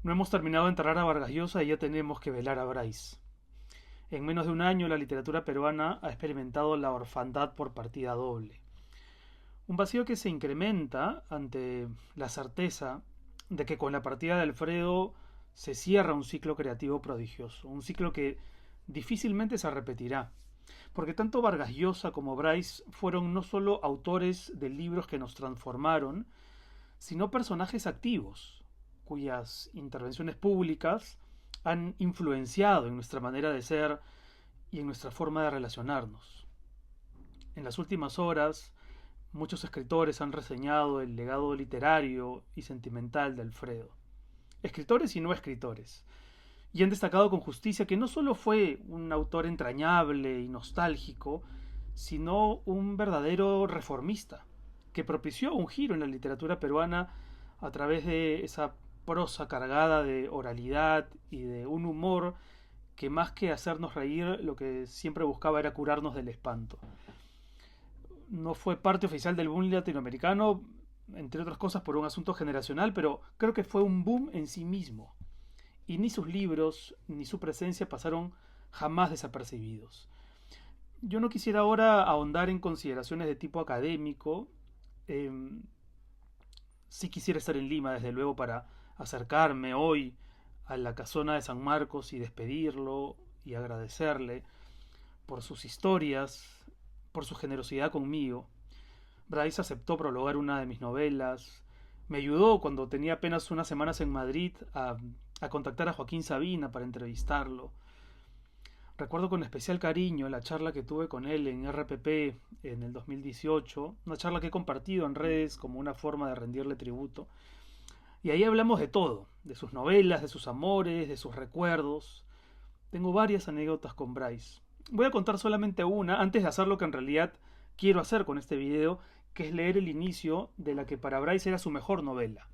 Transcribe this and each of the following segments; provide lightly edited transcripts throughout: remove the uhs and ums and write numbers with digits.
No hemos terminado de enterrar a Vargas Llosa y ya tenemos que velar a Bryce. En menos de un año la literatura peruana ha experimentado la orfandad por partida doble. Un vacío que se incrementa ante la certeza de que con la partida de Alfredo se cierra un ciclo creativo prodigioso, un ciclo que difícilmente se repetirá, porque tanto Vargas Llosa como Bryce fueron no solo autores de libros que nos transformaron, sino personajes activos, cuyas intervenciones públicas han influenciado en nuestra manera de ser y en nuestra forma de relacionarnos. En las últimas horas, muchos escritores han reseñado el legado literario y sentimental de Alfredo. Escritores y no escritores. Y han destacado con justicia que no solo fue un autor entrañable y nostálgico, sino un verdadero reformista, que propició un giro en la literatura peruana a través de esa prosa cargada de oralidad y de un humor que más que hacernos reír, lo que siempre buscaba era curarnos del espanto. No fue parte oficial del boom latinoamericano, entre otras cosas por un asunto generacional, pero creo que fue un boom en sí mismo. Y ni sus libros ni su presencia pasaron jamás desapercibidos. Yo no quisiera ahora ahondar en consideraciones de tipo académico. Eh, sí quisiera estar en Lima, desde luego, para acercarme hoy a la casona de San Marcos y despedirlo y agradecerle por sus historias, por su generosidad conmigo. Bryce aceptó prologar una de mis novelas. Me ayudó cuando tenía apenas unas semanas en Madrid a contactar a Joaquín Sabina para entrevistarlo. Recuerdo con especial cariño la charla que tuve con él en RPP en el 2018, una charla que he compartido en redes como una forma de rendirle tributo. Y ahí hablamos de todo, de sus novelas, de sus amores, de sus recuerdos. Tengo varias anécdotas con Bryce. Voy a contar solamente una antes de hacer lo que en realidad quiero hacer con este video, que es leer el inicio de la que para Bryce era su mejor novela.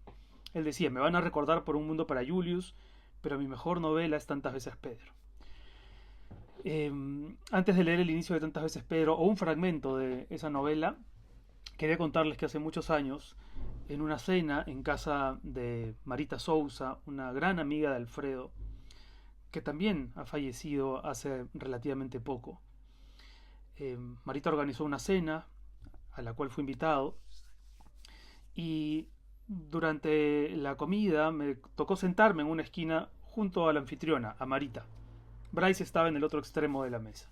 Él decía, me van a recordar por Un Mundo para Julius, pero mi mejor novela es Tantas veces Pedro. Antes de leer el inicio de Tantas veces Pedro, o un fragmento de esa novela, quería contarles que hace muchos años, en una cena en casa de Marita Souza, una gran amiga de Alfredo, que también ha fallecido hace relativamente poco, Marita organizó una cena a la cual fui invitado y durante la comida me tocó sentarme en una esquina junto a la anfitriona, a Marita. Bryce estaba en el otro extremo de la mesa.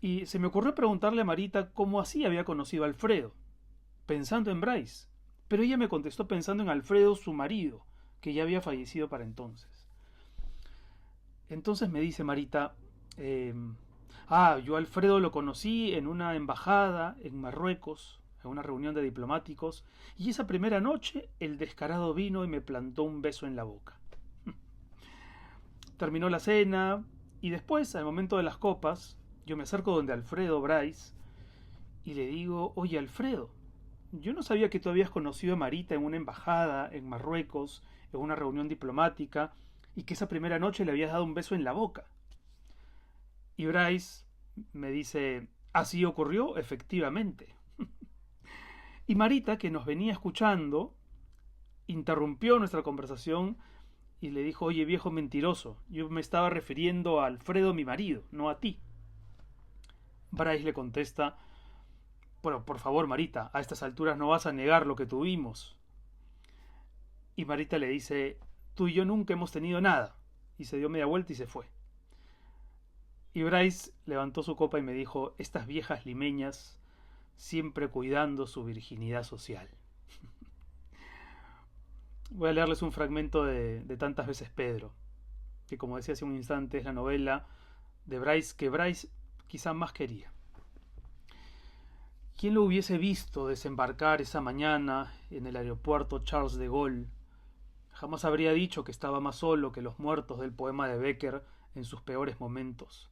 Y se me ocurrió preguntarle a Marita cómo así había conocido a Alfredo, pensando en Bryce. Pero ella me contestó pensando en Alfredo, su marido, que ya había fallecido para entonces. Entonces me dice Marita, eh, yo a Alfredo lo conocí en una embajada en Marruecos, en una reunión de diplomáticos, y esa primera noche el descarado vino y me plantó un beso en la boca. Terminó la cena y después, al momento de las copas, yo me acerco donde Alfredo Bryce y le digo, oye Alfredo, yo no sabía que tú habías conocido a Marita en una embajada en Marruecos, en una reunión diplomática, y que esa primera noche le habías dado un beso en la boca. Y Bryce me dice, así ocurrió efectivamente. Y Marita, que nos venía escuchando, interrumpió nuestra conversación y le dijo, oye viejo mentiroso, yo me estaba refiriendo a Alfredo mi marido, no a ti. Bryce le contesta, bueno, por favor Marita, a estas alturas no vas a negar lo que tuvimos. Y Marita le dice, tú y yo nunca hemos tenido nada. Y se dio media vuelta y se fue. Y Bryce levantó su copa y me dijo, estas viejas limeñas siempre cuidando su virginidad social. Voy a leerles un fragmento de Tantas veces Pedro, que como decía hace un instante es la novela de Bryce que Bryce quizá más quería. ¿Quién lo hubiese visto desembarcar esa mañana en el aeropuerto Charles de Gaulle? Jamás habría dicho que estaba más solo que los muertos del poema de Becker en sus peores momentos.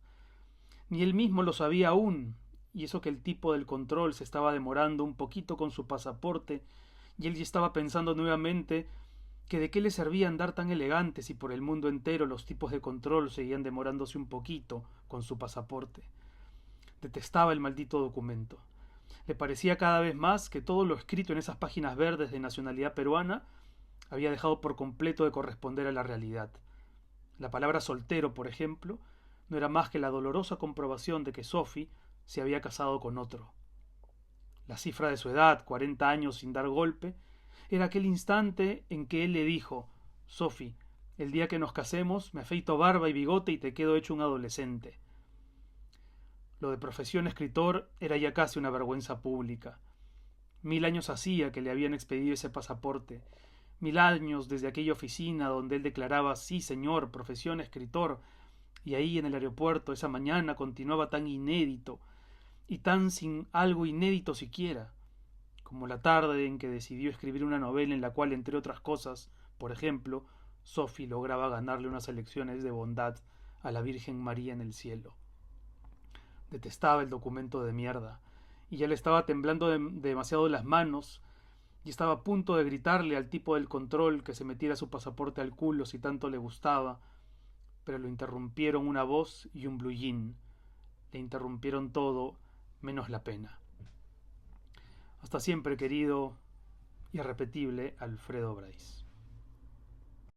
Ni él mismo lo sabía aún, y eso que el tipo del control se estaba demorando un poquito con su pasaporte, y él ya estaba pensando nuevamente que de qué le servía andar tan elegante si por el mundo entero los tipos de control seguían demorándose un poquito con su pasaporte. Detestaba el maldito documento. Le parecía cada vez más que todo lo escrito en esas páginas verdes de nacionalidad peruana Había dejado por completo de corresponder a la realidad. La palabra soltero, por ejemplo, no era más que la dolorosa comprobación de que Sophie se había casado con otro. La cifra de su edad, 40 años sin dar golpe, era aquel instante en que él le dijo: Sophie, el día que nos casemos me afeito barba y bigote y te quedo hecho un adolescente. Lo de profesión escritor era ya casi una vergüenza pública. 1000 años hacía que le habían expedido ese pasaporte. 1000 años desde aquella oficina donde él declaraba: sí, señor, profesión escritor. Y ahí en el aeropuerto esa mañana continuaba tan inédito, y tan sin algo inédito siquiera, como la tarde en que decidió escribir una novela en la cual, entre otras cosas, por ejemplo, Sophie lograba ganarle unas elecciones de bondad a la Virgen María en el cielo. Detestaba el documento de mierda, y ya le estaba temblando demasiado las manos, y estaba a punto de gritarle al tipo del control que se metiera su pasaporte al culo si tanto le gustaba, pero lo interrumpieron una voz y un blue jean. Le interrumpieron todo, menos la pena. Hasta siempre, querido, irrepetible Alfredo Bryce.